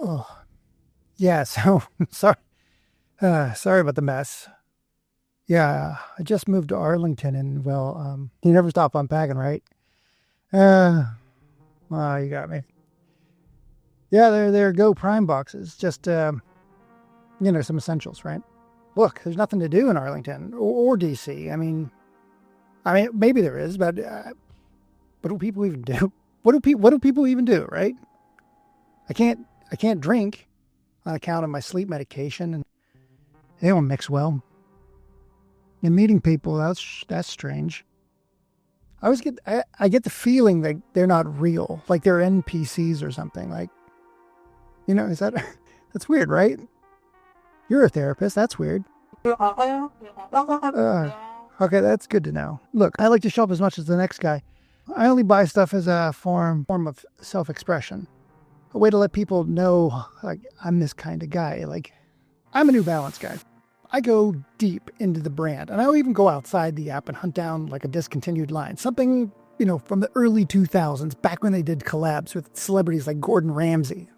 Oh, yeah. So sorry about the mess. Yeah, I just moved to Arlington, and well, you never stop unpacking, right? Uh, you got me. Yeah, they're Go Prime boxes. Just some essentials, right? Look, there's nothing to do in Arlington or DC. I mean, maybe there is, but what do people even do? What do people even do, right? I can't I can't drink on account of my sleep medication, and they don't mix well. And meeting people, that's strange. I get the feeling that they're not real, like they're NPCs or something. Like, is that that's weird, right? You're a therapist. That's weird. Okay, that's good to know. Look, I like to shop as much as the next guy. I only buy stuff as a form of self-expression, a way to let people know, like, I'm this kind of guy. Like, I'm a New Balance guy. I go deep into the brand, and I'll even go outside the app and hunt down like a discontinued line. Something, from the early 2000s, back when they did collabs with celebrities like Gordon Ramsay.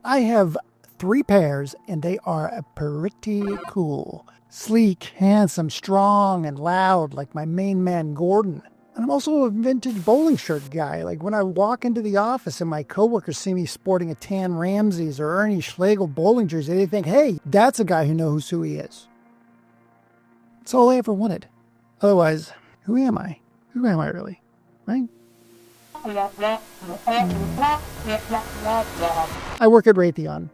I have 3 pairs, and they are pretty cool. Sleek, handsome, strong, and loud, like my main man Gordon. And I'm also a vintage bowling shirt guy. Like when I walk into the office and my coworkers see me sporting a tan Ramses or Ernie Schlegel bowling jersey, they think, hey, that's a guy who knows who he is. That's all I ever wanted. Otherwise, who am I? Who am I really? Right? I work at Raytheon.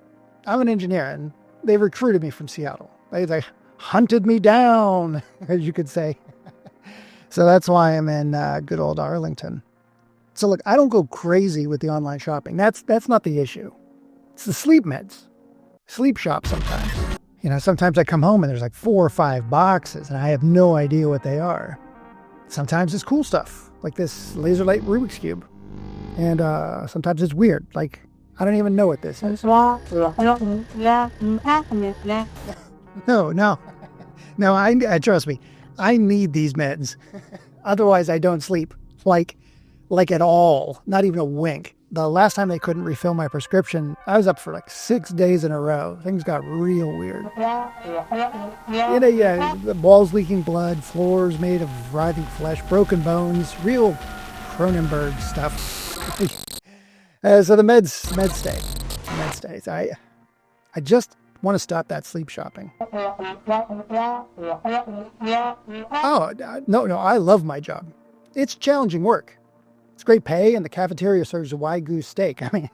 I'm an engineer, and they recruited me from Seattle. They hunted me down, as you could say. So that's why I'm in good old Arlington. So look, I don't go crazy with the online shopping. That's not the issue. It's the sleep meds. Sleep shop sometimes. Sometimes I come home and there's like 4 or 5 boxes, and I have no idea what they are. Sometimes it's cool stuff, like this laser light Rubik's Cube. And sometimes it's weird, like I don't even know what this is. No. I trust me. I need these meds. Otherwise, I don't sleep. Like at all. Not even a wink. The last time they couldn't refill my prescription, I was up for like 6 days in a row. Things got real weird. The walls leaking blood, floors made of writhing flesh, broken bones, real Cronenberg stuff. So the meds stay. Med stays. I just want to stop that sleep shopping. Oh, no, I love my job. It's challenging work. It's great pay, and the cafeteria serves a Wagyu steak. I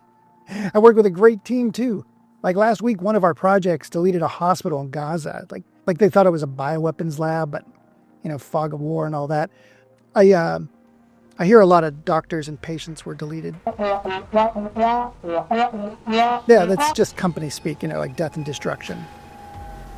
work with a great team, too. Like last week, one of our projects deleted a hospital in Gaza. Like they thought it was a bioweapons lab, but, fog of war and all that. I hear a lot of doctors and patients were deleted. Yeah, that's just company speak, like death and destruction.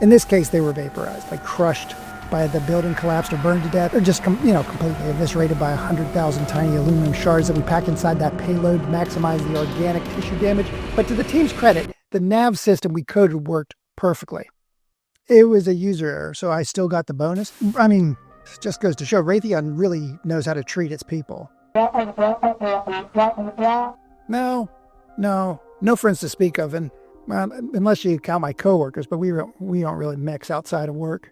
In this case, they were vaporized, like crushed by the building collapsed or burned to death, or just completely eviscerated by 100,000 tiny aluminum shards that we packed inside that payload to maximize the organic tissue damage. But to the team's credit, the nav system we coded worked perfectly. It was a user error, so I still got the bonus. I mean, it just goes to show Raytheon really knows how to treat its people. No friends to speak of, and unless you count my coworkers, but we don't really mix outside of work.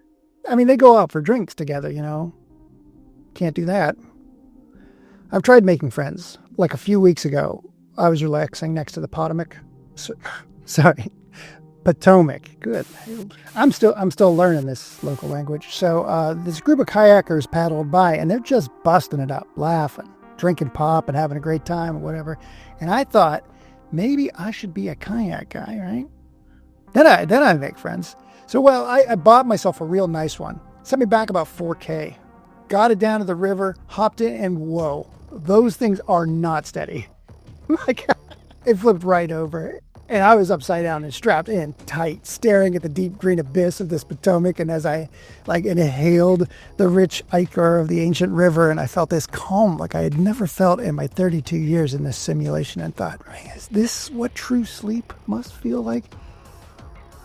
I mean, they go out for drinks together, Can't do that. I've tried making friends. Like a few weeks ago, I was relaxing next to the Potomac. Potomac. Good. I'm still learning this local language. So this group of kayakers paddled by, and they're just busting it up, laughing, drinking pop, and having a great time or whatever. And I thought maybe I should be a kayak guy, right? Then I make friends. So I bought myself a real nice one. Sent me back about 4K. Got it down to the river, hopped in, and whoa, those things are not steady. It flipped right over. And I was upside down and strapped in tight, staring at the deep green abyss of this Potomac. And as I inhaled the rich ichor of the ancient river, and I felt this calm like I had never felt in my 32 years in this simulation, and thought, is this what true sleep must feel like?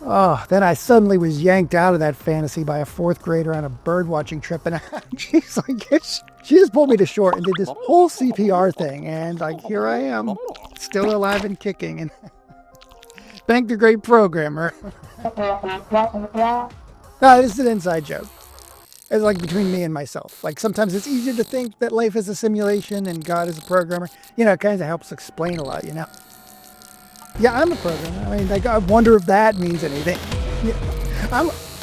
Oh, then I suddenly was yanked out of that fantasy by a 4th grader on a bird watching trip, and she just pulled me to shore and did this whole CPR thing, and here I am, still alive and kicking, and Spank the great programmer. No, this is an inside joke. It's like between me and myself. Like sometimes it's easier to think that life is a simulation and God is a programmer. It kind of helps explain a lot, Yeah, I'm a programmer. I mean, like, I wonder if that means anything.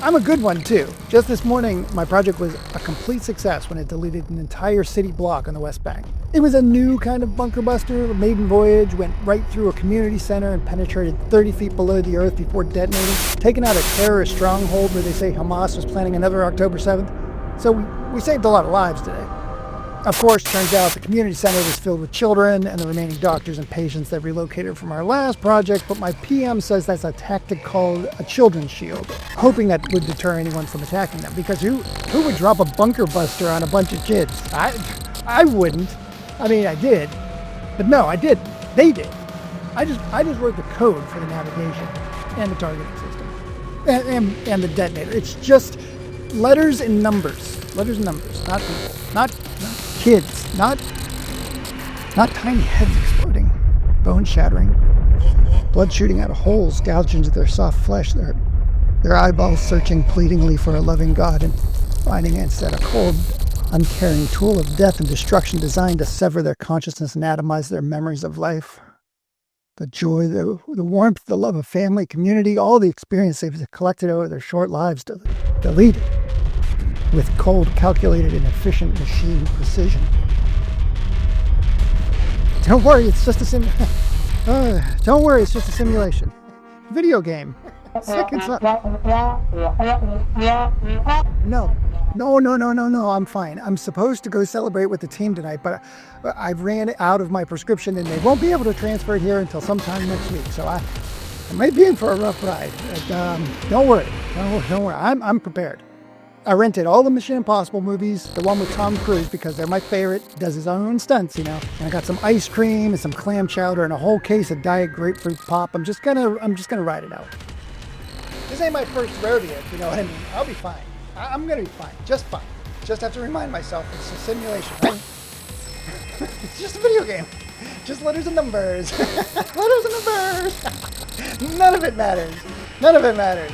I'm a good one too. Just this morning, my project was a complete success when it deleted an entire city block on the West Bank. It was a new kind of bunker buster. The maiden voyage went right through a community center and penetrated 30 feet below the earth before detonating, taking out a terrorist stronghold where they say Hamas was planning another October 7th. So we saved a lot of lives today. Of course, turns out the community center was filled with children and the remaining doctors and patients that relocated from our last project, but my PM says that's a tactic called a children's shield, hoping that would deter anyone from attacking them, because who would drop a bunker buster on a bunch of kids? I wouldn't. I mean, I did, but no, I didn't. They did. I just wrote the code for the navigation and the targeting system and the detonator. It's just letters and numbers, not people, not kids, not tiny heads exploding, bone shattering, blood shooting out of holes gouged into their soft flesh, their eyeballs searching pleadingly for a loving God and finding instead a cold, uncaring tool of death and destruction designed to sever their consciousness and atomize their memories of life. The joy, the warmth, the love of family, community, all the experience they've collected over their short lives deleted with cold, calculated, and efficient machine precision. Don't worry, it's just a simulation. Video game. Seconds up. No, I'm fine. I'm supposed to go celebrate with the team tonight, but I've ran out of my prescription and they won't be able to transfer it here until sometime next week. So I might be in for a rough ride. But, don't worry. I'm prepared. I rented all the Mission Impossible movies, the one with Tom Cruise, because they're my favorite. He does his own stunts, And I got some ice cream and some clam chowder and a whole case of Diet Grapefruit Pop. I'm just gonna ride it out. This ain't my first rodeo, if you know what I mean. I'll be fine. I'm gonna be fine. Just fine. Just have to remind myself it's a simulation, right? It's just a video game. Just letters and numbers. Letters and numbers. None of it matters. None of it matters.